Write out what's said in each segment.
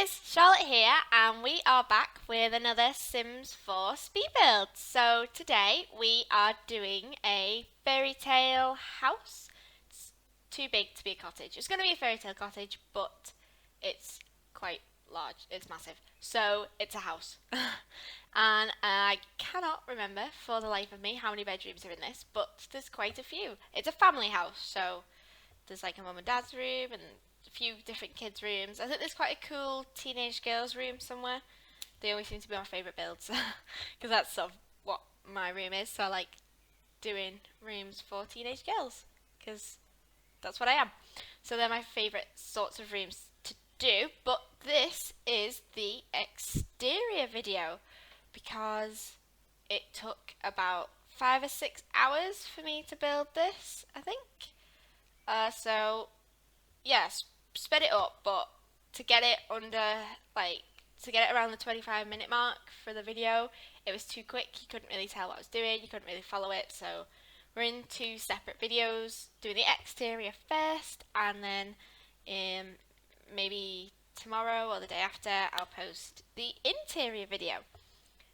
guys, Charlotte here, and we are back with another Sims 4 speed build. So today we are doing a fairy tale house. It's too big to be a cottage. It's going to be a fairy tale cottage, but it's quite large. It's massive. So it's a house. And I cannot remember for the life of me how many bedrooms are in this, but there's quite a few. It's a family house, so there's like a mum and dad's room and a few different kids' rooms. I think there's quite a cool teenage girls' room somewhere. They always seem to be my favourite builds because that's sort of what my room is. So I like doing rooms for teenage girls because that's what I am. So they're my favourite sorts of rooms to do. But this is the exterior video because it took about 5 or 6 hours for me to build this, I think. So yes, sped it up, but to get it to get it around the 25-minute mark for the video, it was too quick. You couldn't really tell what I was doing, you couldn't really follow it, so we're in two separate videos, doing the exterior first, and then maybe tomorrow or the day after I'll post the interior video.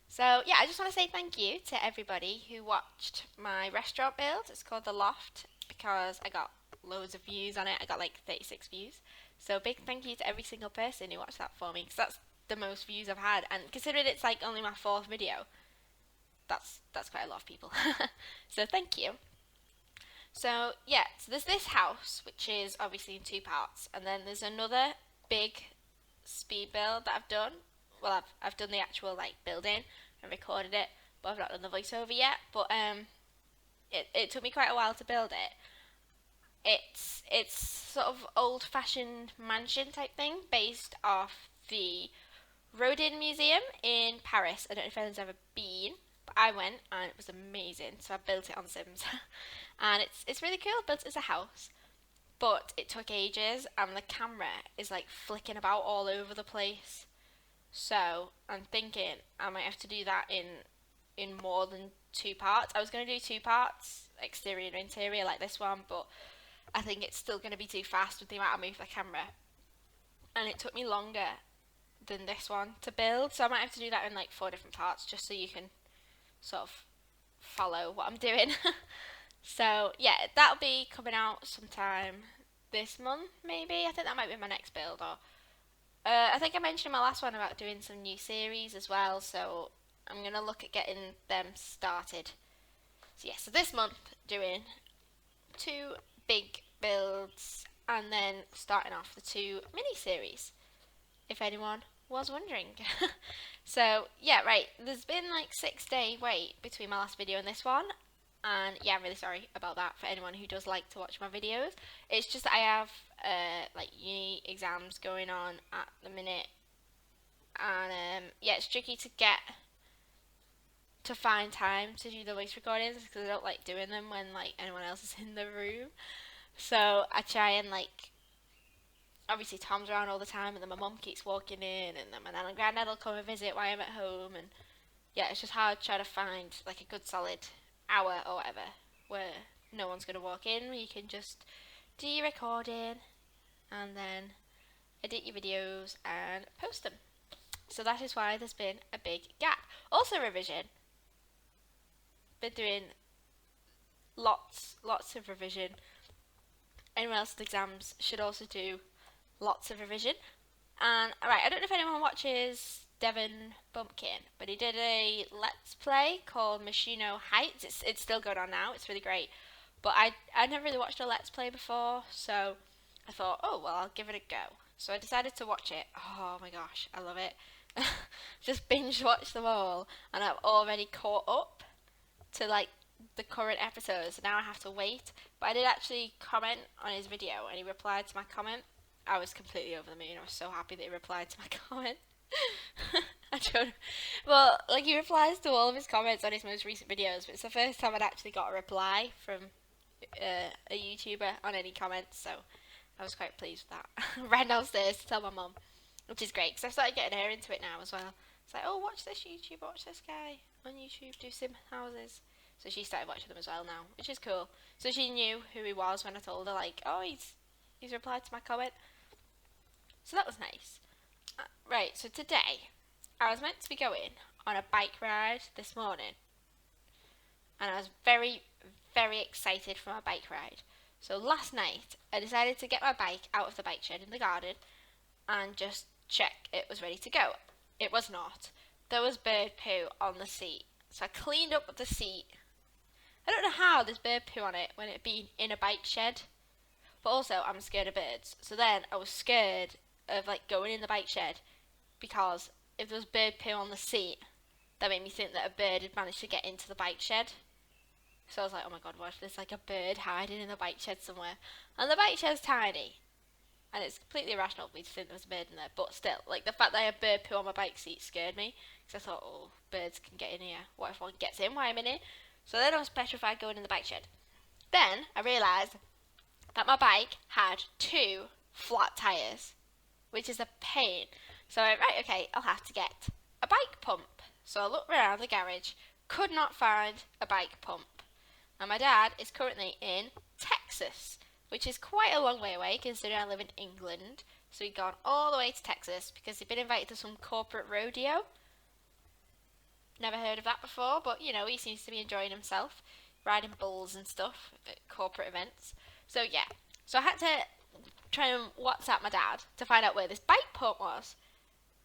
So yeah, I just want to say thank you to everybody who watched my restaurant build. It's called The Loft because I got loads of views on it. I got like 36 views. So big thank you to every single person who watched that for me because that's the most views I've had. And considering it's like only my 4th video, that's quite a lot of people. So thank you. So yeah, so there's this house which is obviously in 2 parts, and then there's another big speed build that I've done. Well, I've done the actual like building and recorded it, but I've not done the voiceover yet. But it took me quite a while to build it. It's sort of old-fashioned mansion type thing based off the Rodin Museum in Paris. I don't know if anyone's ever been, but I went and it was amazing. So I built it on Sims, and it's really cool. Built it as a house, but it took ages, and the camera is like flicking about all over the place. So I'm thinking I might have to do that in more than 2 parts. I was going to do 2 parts, exterior and interior, like this one, but I think it's still going to be too fast with the amount I move the camera. And it took me longer than this one to build, so I might have to do that in like 4 different parts just so you can sort of follow what I'm doing. So yeah, that'll be coming out sometime this month maybe. I think that might be my next build, or I think I mentioned in my last one about doing some new series as well, so I'm going to look at getting them started. So yeah, so this month doing 2 big builds and then starting off the 2 mini-series, if anyone was wondering. So yeah, right, there's been like 6-day wait between my last video and this one, and yeah, I'm really sorry about that for anyone who does like to watch my videos. It's just that I have like uni exams going on at the minute, and yeah, it's tricky to find time to do the voice recordings because I don't like doing them when like anyone else is in the room. So I try and like, obviously Tom's around all the time, and then my mum keeps walking in, and then my nan and granddad will come and visit while I'm at home, and yeah, it's just hard trying to find like a good solid hour or whatever where no one's going to walk in, where you can just do your recording and then edit your videos and post them. So that is why there's been a big gap. Also revision. Been doing lots of revision. Anyone else with exams should also do lots of revision. And alright, I don't know if anyone watches Devon Bumpkin, but he did a let's play called Machino Heights. It's still going on now. It's really great, but I never really watched a let's play before, so I thought, oh well, I'll give it a go. So I decided to watch it. Oh my gosh, I love it. Just binge watched them all, and I've already caught up to like the current episodes. So now I have to wait, but I did actually comment on his video and he replied to my comment. I was completely over the moon. I was so happy that he replied to my comment. I don't. Well, like, he replies to all of his comments on his most recent videos, but it's the first time I'd actually got a reply from a YouTuber on any comments, so I was quite pleased with that. Ran downstairs to tell my mum, which is great because I've started getting her into it now as well. It's like, oh, watch this YouTuber, watch this guy on YouTube do sim houses. So she started watching them as well now, which is cool. So she knew who he was when I told her, like, oh, he's replied to my comment. So that was nice. Right, so today I was meant to be going on a bike ride this morning, and I was very, very excited for my bike ride. So last night I decided to get my bike out of the bike shed in the garden and just check it was ready to go. It was not. There was bird poo on the seat. So I cleaned up the seat. I don't know how there's bird poo on it when it been in a bike shed. But also I'm scared of birds. So then I was scared of like going in the bike shed because if there was bird poo on the seat, that made me think that a bird had managed to get into the bike shed. So I was like, oh my god, what if there's like a bird hiding in the bike shed somewhere? And the bike shed's tiny. And it's completely irrational for me to think there was a bird in there. But still, like the fact that I had bird poo on my bike seat scared me. Because I thought, oh, birds can get in here. What if one gets in while I'm in it? So then I was petrified going in the bike shed. Then I realised that my bike had 2 flat tyres, which is a pain. So I went, right, okay, I'll have to get a bike pump. So I looked around the garage, could not find a bike pump. And my dad is currently in Texas, which is quite a long way away considering I live in England. So he'd gone all the way to Texas because he'd been invited to some corporate rodeo. Never heard of that before, but you know, he seems to be enjoying himself, riding bulls and stuff at corporate events. So yeah, so I had to try and WhatsApp my dad to find out where this bike pump was.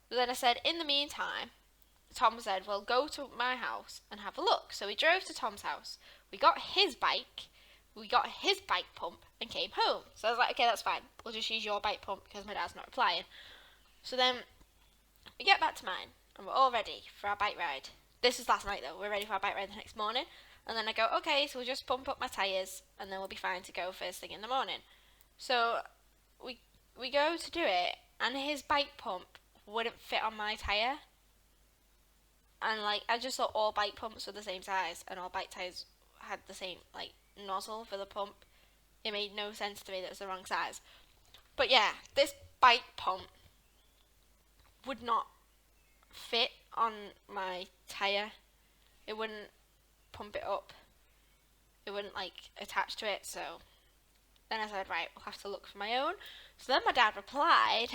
But then I said, in the meantime, Tom said, well, go to my house and have a look. So we drove to Tom's house. We got his bike pump and came home. So I was like, okay, that's fine. We'll just use your bike pump because my dad's not replying. So then we get back to mine and we're all ready for our bike ride. This was last night though. We're ready for our bike ride the next morning. And then I go, okay, so we'll just pump up my tyres and then we'll be fine to go first thing in the morning. So we go to do it and his bike pump wouldn't fit on my tyre. And like I just thought all bike pumps were the same size and all bike tyres had the same like nozzle for the pump. It made no sense to me that it was the wrong size. But yeah, this bike pump would not fit on my tyre. It wouldn't pump it up. It wouldn't like attach to it. So then I said, right, we'll have to look for my own. So then my dad replied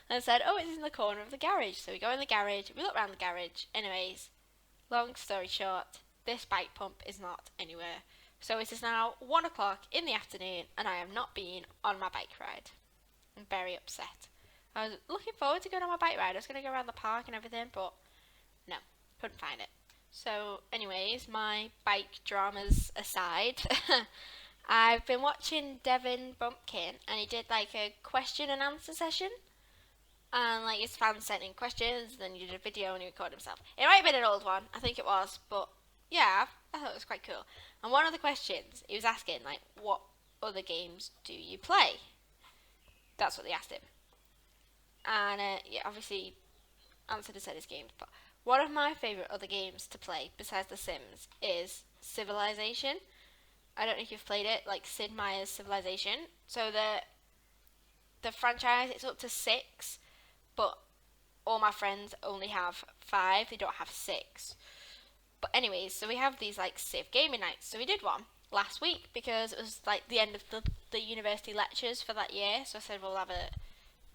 and said, oh, it's in the corner of the garage. So we go in the garage, we look around the garage. Anyways, long story short, this bike pump is not anywhere. So it is now 1 o'clock in the afternoon and I have not been on my bike ride. I'm very upset. I was looking forward to going on my bike ride. I was going to go around the park and everything, but no, couldn't find it. So anyways, my bike dramas aside, I've been watching Devin Bumpkin and he did like a question and answer session. And like his fans sent in questions, then he did a video and he recorded himself. It might have been an old one, I think it was, but yeah, I thought it was quite cool. And one of the questions he was asking, like, what other games do you play? That's what they asked him. And yeah, obviously answered and said his games, but one of my favourite other games to play besides The Sims is Civilization. I don't know if you've played it, like Sid Meier's Civilization. So the franchise, it's up to 6, but all my friends only have 5, they don't have 6. But anyways, so we have these like Civ gaming nights. So we did one last week because it was like the end of the university lectures for that year. So I said we'll have a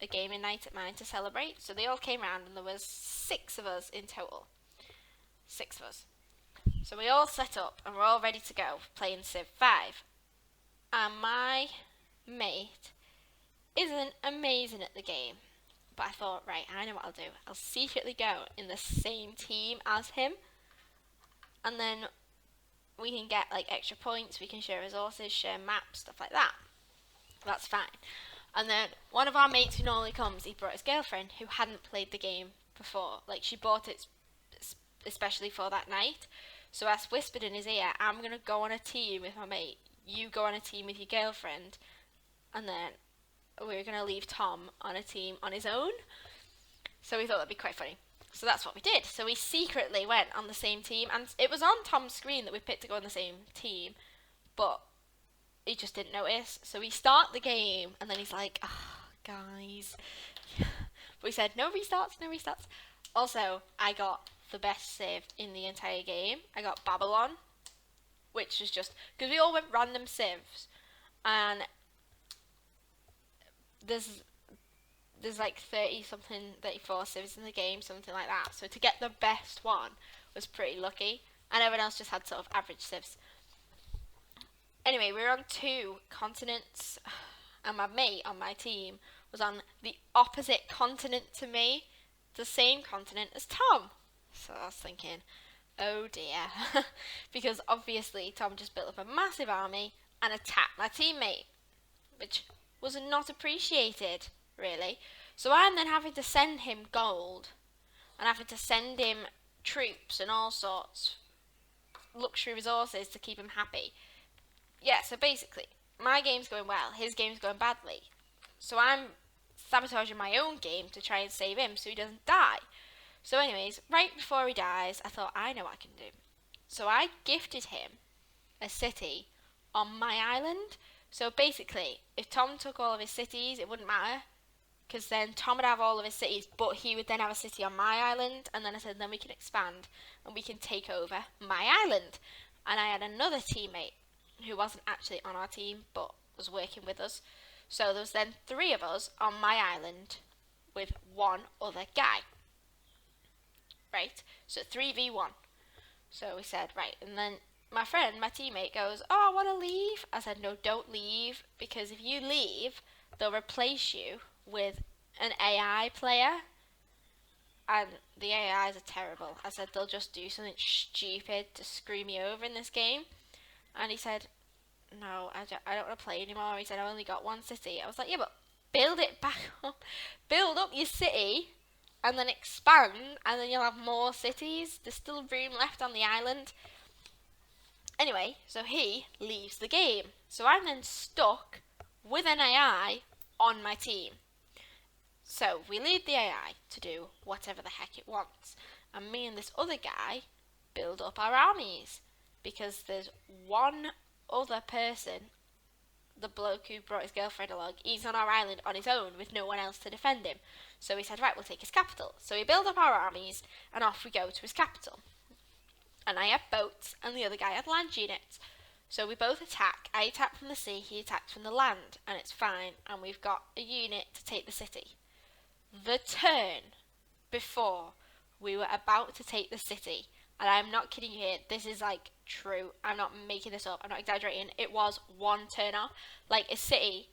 gaming night at mine to celebrate. So they all came round and there was 6 of us in total. 6 of us. So we all set up and we're all ready to go playing Civ 5. And my mate isn't amazing at the game. But I thought, right, I know what I'll do. I'll secretly go in the same team as him. And then we can get like extra points, we can share resources, share maps, stuff like that. That's fine. And then one of our mates who normally comes, he brought his girlfriend who hadn't played the game before. Like she bought it especially for that night. So I whispered in his ear, I'm going to go on a team with my mate. You go on a team with your girlfriend. And then we're going to leave Tom on a team on his own. So we thought that'd be quite funny. So that's what we did. So we secretly went on the same team, and it was on Tom's screen that we picked to go on the same team, but he just didn't notice. So we start the game, and then he's like, guys. But we said, no restarts, no restarts. Also, I got the best save in the entire game. I got Babylon, which was just, because we all went random civs, and there's like 30 something, 34 civs in the game, something like that. So to get the best one was pretty lucky, and everyone else just had sort of average civs. Anyway, we were on 2 continents, and my mate on my team was on the opposite continent to me, the same continent as Tom. So I was thinking, oh dear, because obviously Tom just built up a massive army and attacked my teammate, which was not appreciated, really. So I'm then having to send him gold, and having to send him troops and all sorts, luxury resources to keep him happy. Yeah, so basically, my game's going well, his game's going badly. So I'm sabotaging my own game to try and save him so he doesn't die. So anyways, right before he dies, I thought, I know what I can do. So I gifted him a city on my island. So basically, if Tom took all of his cities, it wouldn't matter, because then Tom would have all of his cities, but he would then have a city on my island. And then I said, then we can expand and we can take over my island. And I had another teammate who wasn't actually on our team but was working with us. So there was then 3 of us on my island with 1 other guy. Right? So 3v1. So we said, right, and then my friend, my teammate goes, oh, I want to leave. I said, no, don't leave, because if you leave, they'll replace you with an AI player, and the AIs are terrible. I said, they'll just do something stupid to screw me over in this game. And he said, no, I don't want to play anymore. He said, I've only got 1 city. I was like, yeah, but build it back up. Build up your city and then expand, and then you'll have more cities. There's still room left on the island. Anyway, so he leaves the game. So I'm then stuck with an AI on my team. So we leave the AI to do whatever the heck it wants. And me and this other guy build up our armies, because there's 1 other person, the bloke who brought his girlfriend along, he's on our island on his own with no one else to defend him. So we said, right, we'll take his capital. So we build up our armies and off we go to his capital. And I had boats and the other guy had land units. So we both attack. I attack from the sea, he attacks from the land, and it's fine. And we've got a unit to take the city. The turn before we were about to take the city, and I'm not kidding you here, this is like true, I'm not making this up, I'm not exaggerating, it was 1 turn off. Like, a city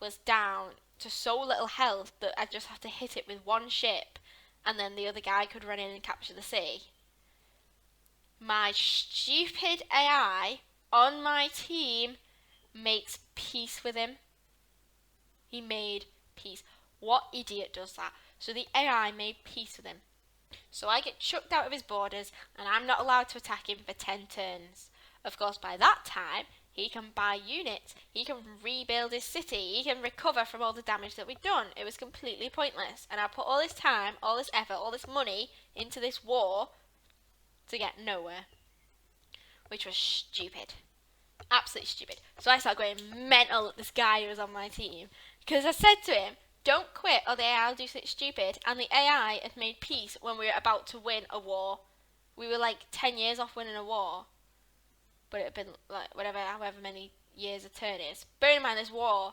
was down to so little health that I'd just have to hit it with 1 ship, and then the other guy could run in and capture the city. My stupid AI on my team makes peace with him. He made peace. What idiot does that? So the AI made peace with him. So I get chucked out of his borders, and I'm not allowed to attack him for 10 turns. Of course, by that time, he can buy units, he can rebuild his city, he can recover from all the damage that we'd done. It was completely pointless. And I put all this time, all this effort, all this money into this war to get nowhere. Which was stupid. Absolutely stupid. So I started going mental at this guy who was on my team, because I said to him, don't quit or the AI will do something stupid. And the AI had made peace when we were about to win a war. We were like 10 years off winning a war. But it had been like however many years a turn is. Bear in mind, this war,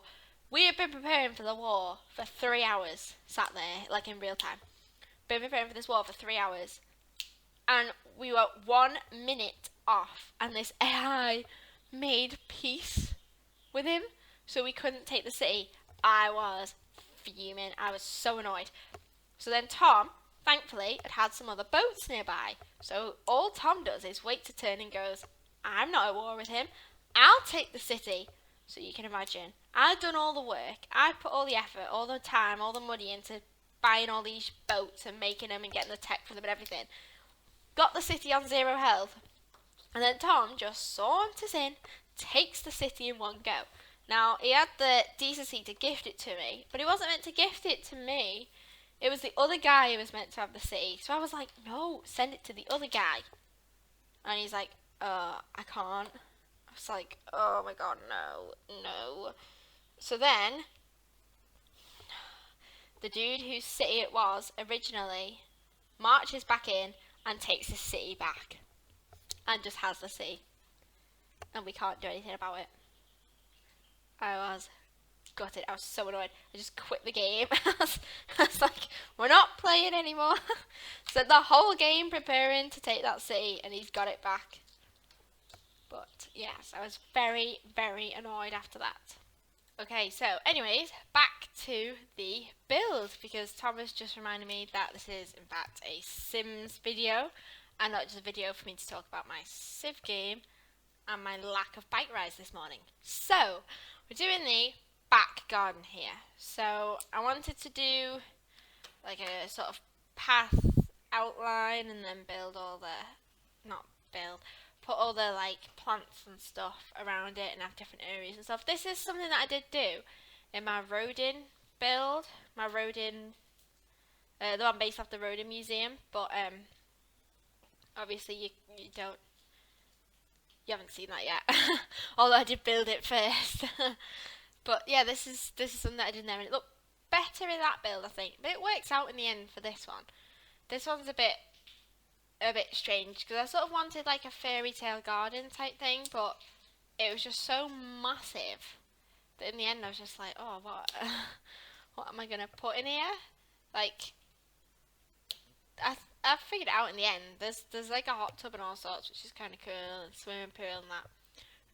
we had been preparing for the war for 3 hours. Sat there, like in real time. Been preparing for this war for 3 hours. And we were 1 minute off. And this AI made peace with him. So we couldn't take the city. I was fuming. I was so annoyed. So then Tom, thankfully, had some other boats nearby. So all Tom does is wait to turn and goes, I'm not at war with him. I'll take the city. So you can imagine, I've done all the work. I put all the effort, all the time, all the money into buying all these boats and making them and getting the tech for them and everything. Got the city on 0 health. And then Tom just saunters in, takes the city in 1 go. Now, he had the decency to gift it to me, but he wasn't meant to gift it to me. It was the other guy who was meant to have the city. So I was like, no, send it to the other guy. And he's like, I can't. I was like, oh my god, no. So then, the dude whose city it was originally marches back in and takes his city back. And just has the city. And we can't do anything about it. I was gutted. I was so annoyed. I just quit the game. I was like, we're not playing anymore. So the whole game preparing to take that city, and he's got it back. But yes, I was very, very annoyed after that. Okay, so anyways, back to the build, because Thomas just reminded me that this is in fact a Sims video and not just a video for me to talk about my Civ game and my lack of bike rides this morning. So we're doing the back garden here. So I wanted to do like a sort of path outline and then build all the, not build, put all the like plants and stuff around it and have different areas and stuff. This is something that I did do in my Rodin build, my Rodin, the one based off the Rodin Museum, but obviously you don't, you haven't seen that yet. Although I did build it first. But yeah, this is something that I did there, and it looked better in that build, I think. But it works out in the end for this one. This one's a bit strange because I sort of wanted like a fairy tale garden type thing, but it was just so massive that in the end I was just like, oh, what what am I gonna put in here? Like, I figured it out in the end. There's like a hot tub and all sorts, which is kind of cool, and swimming pool and that.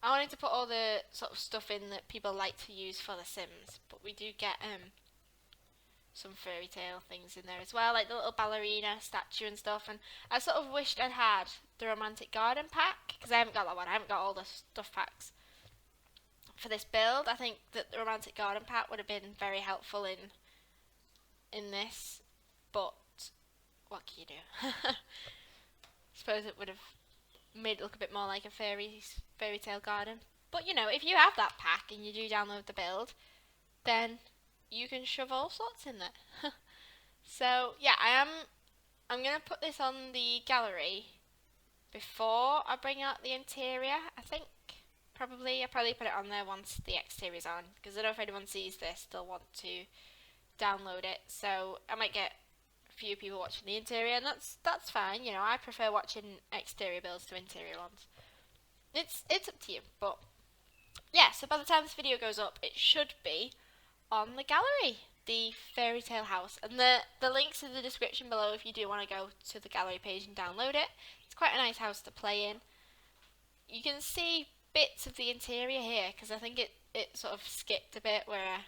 I wanted to put all the sort of stuff in that people like to use for the Sims, but we do get some fairy tale things in there as well, like the little ballerina statue and stuff. And I sort of wished I'd had the romantic garden pack, because I haven't got that one. I haven't got all the stuff packs for this build. I think that the romantic garden pack would have been very helpful in this, but what can you do? Suppose it would have made it look a bit more like a fairy tale garden. But you know, if you have that pack and you do download the build, then you can shove all sorts in there. So yeah, I'm gonna put this on the gallery before I bring out the interior. I think I'll probably put it on there once the exterior's on, because I don't know if anyone sees this, they'll want to download it. So I might get a few people watching the interior, and that's fine. You know, I prefer watching exterior builds to interior ones. It's up to you, but yeah. So by the time this video goes up, it should be on the gallery, the fairy tale house, and the link's in the description below if you do want to go to the gallery page and download it. It's quite a nice house to play in. You can see bits of the interior here, because I think it sort of skipped a bit where I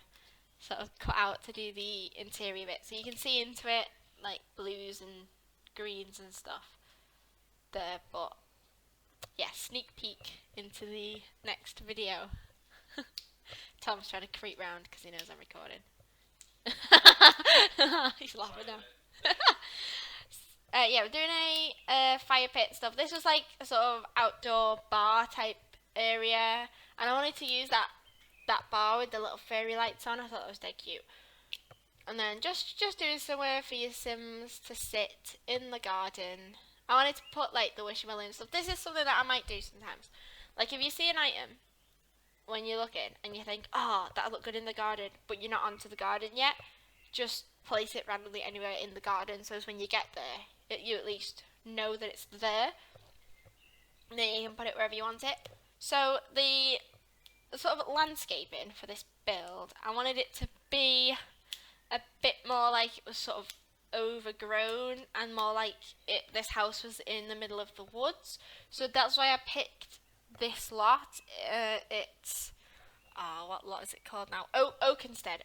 sort of cut out to do the interior bit, so you can see into it like blues and greens and stuff there. But yeah, sneak peek into the next video. Tom's trying to creep round because he knows I'm recording. He's laughing now. Yeah, we're doing a fire pit stuff. This was like a sort of outdoor bar type area, and I wanted to use that bar with the little fairy lights on. I thought that was dead cute. And then just doing somewhere for your Sims to sit in the garden. I wanted to put like the wishmallow and stuff. This is something that I might do sometimes. Like if you see an item when you're looking and you think, oh, that'll look good in the garden, but you're not onto the garden yet, just place it randomly anywhere in the garden, so as when you get there, you at least know that it's there, and then you can put it wherever you want it. So the sort of landscaping for this build, I wanted it to be a bit more like it was sort of overgrown, and more like this house was in the middle of the woods. So that's why I picked this lot. It's what lot is it called now? Oakenstead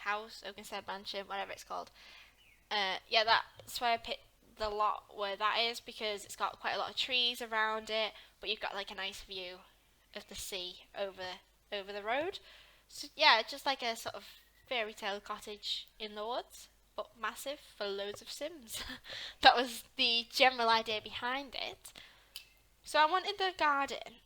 House, Oakenstead Mansion, whatever it's called. Yeah, that's why I picked the lot where that is, because it's got quite a lot of trees around it, but you've got like a nice view of the sea over the road. So yeah, just like a sort of fairy tale cottage in the woods, but massive for loads of Sims. That was the general idea behind it. So I wanted the garden,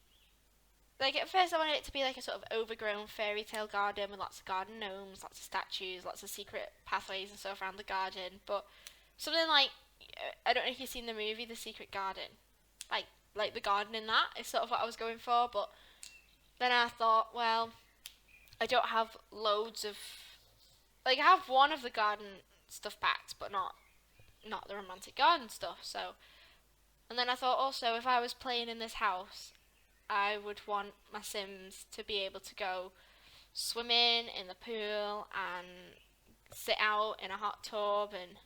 like at first I wanted it to be like a sort of overgrown fairy tale garden with lots of garden gnomes, lots of statues, lots of secret pathways and stuff around the garden, but something like, I don't know if you've seen the movie The Secret Garden, like the garden in that is sort of what I was going for. But then I thought, well, I don't have loads of, like I have one of the garden stuff packed, but not the romantic garden stuff. So, and then I thought also, if I was playing in this house, I would want my Sims to be able to go swimming in the pool and sit out in a hot tub, and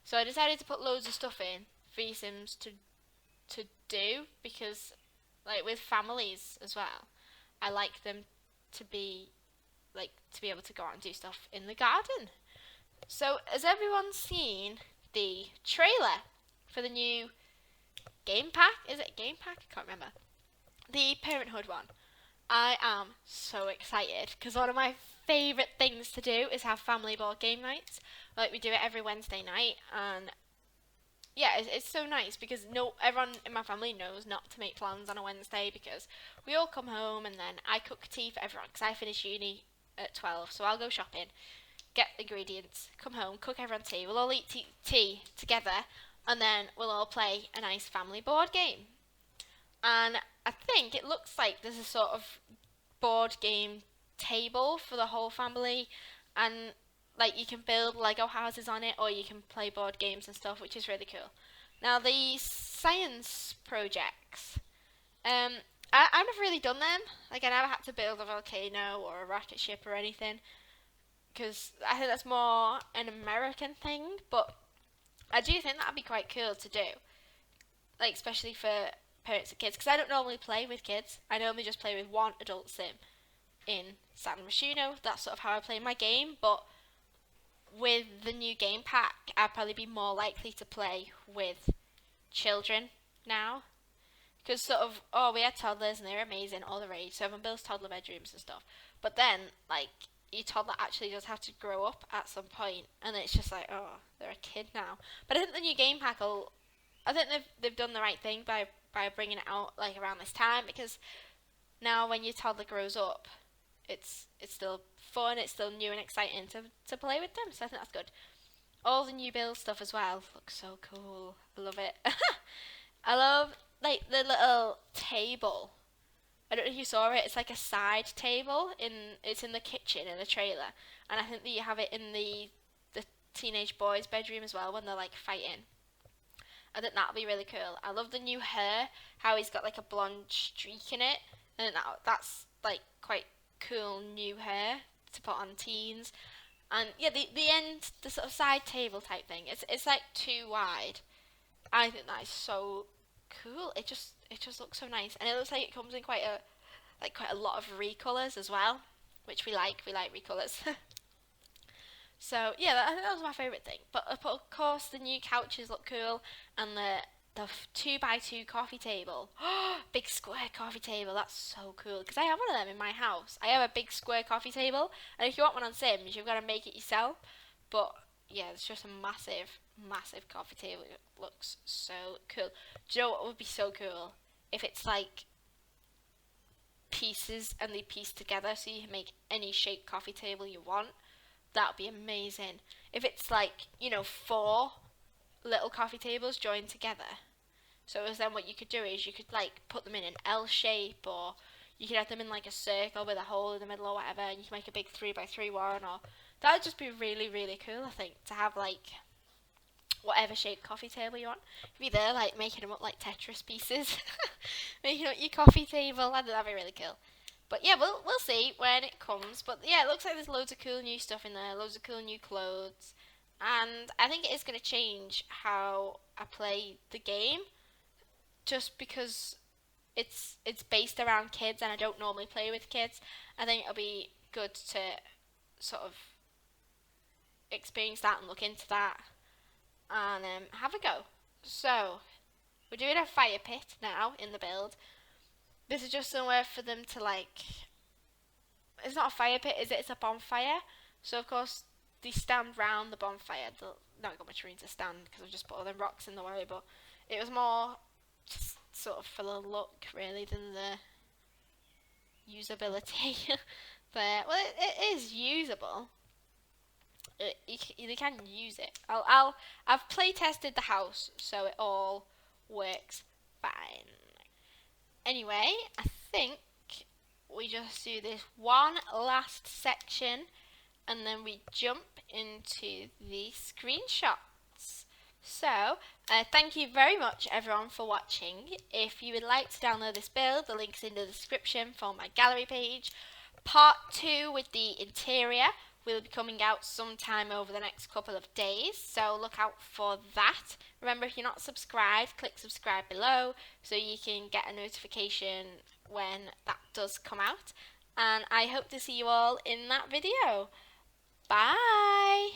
so I decided to put loads of stuff in for you Sims to do, because like with families as well, I like them to be to be able to go out and do stuff in the garden. So has everyone seen the trailer for the new game pack? Is it game pack? I can't remember. The Parenthood one. I am so excited because one of my favourite things to do is have family board game nights. Like we do it every Wednesday night, and yeah, it's so nice because everyone in my family knows not to make plans on a Wednesday, because we all come home and then I cook tea for everyone because I finish uni at 12, so I'll go shopping, get ingredients, come home, cook everyone tea. We'll all eat tea together, and then we'll all play a nice family board game. And I think it looks like there's a sort of board game table for the whole family, and like you can build Lego houses on it, or you can play board games and stuff, which is really cool. Now the science projects, I've never really done them. Like I never had to build a volcano or a rocket ship or anything, because I think that's more an American thing. But I do think that'd be quite cool to do, like especially for parents and kids, because I don't normally play with kids. I normally just play with one adult sim in San Marino. That's sort of how I play my game. But with the new game pack, I'd probably be more likely to play with children now. Because sort of, we had toddlers and they're amazing, all the rage. So everyone builds toddler bedrooms and stuff. But then, like, your toddler actually does have to grow up at some point, and it's just like, oh, they're a kid now. But I think the new game pack I think they've done the right thing by bringing it out like around this time, because now when your toddler grows up, it's still fun, it's still new and exciting to play with them. So I think that's good. All the new build stuff as well looks so cool. I love it. I love like the little table. I don't know if you saw it. It's like a side table it's in the kitchen in the trailer, and I think that you have it in the teenage boy's bedroom as well when they're like fighting. I think that'll be really cool. I love the new hair, how he's got like a blonde streak in it, and that's like quite cool new hair to put on teens. And yeah, the sort of side table type thing, it's like too wide. I think that is so cool. It just looks so nice, and it looks like it comes in quite a lot of recolors as well, which we like. We like recolors. So yeah, I think that was my favourite thing. But of course, the new couches look cool, and the 2x2 coffee table, big square coffee table. That's so cool because I have one of them in my house. I have a big square coffee table, and if you want one on Sims, you've got to make it yourself. But yeah, it's just a massive, massive coffee table. It looks so cool. Do you know what would be so cool? If it's like pieces and they piece together, so you can make any shaped coffee table you want. That would be amazing. If it's like, 4 little coffee tables joined together. So then what you could do is you could like put them in an L shape, or you could have them in like a circle with a hole in the middle or whatever, and you can make a big 3x3 one, or that would just be really, really cool, I think, to have like whatever shaped coffee table you want. You'd be there like making them up like Tetris pieces. Making up your coffee table. That'd be really cool. But yeah, we'll see when it comes. But yeah, it looks like there's loads of cool new stuff in there, loads of cool new clothes, and I think it is going to change how I play the game, just because it's based around kids, and I don't normally play with kids. I think it'll be good to sort of experience that and look into that and have a go. So we're doing a fire pit now in the build. This is just somewhere for them to like. It's not a fire pit, is it? It's a bonfire. So of course they stand round the bonfire. They'll not got much room to stand because I've just put all them rocks in the way. But it was more just sort of for the look really than the usability. But well, it is usable. You can use it. I've play tested the house, so it all works fine. Anyway, I think we just do this one last section, and then we jump into the screenshots. So, thank you very much everyone for watching. If you would like to download this build, the link's in the description for my gallery page. Part 2 with the interior will be coming out sometime over the next couple of days, so look out for that. Remember, if you're not subscribed, click subscribe below so you can get a notification when that does come out. And I hope to see you all in that video. Bye!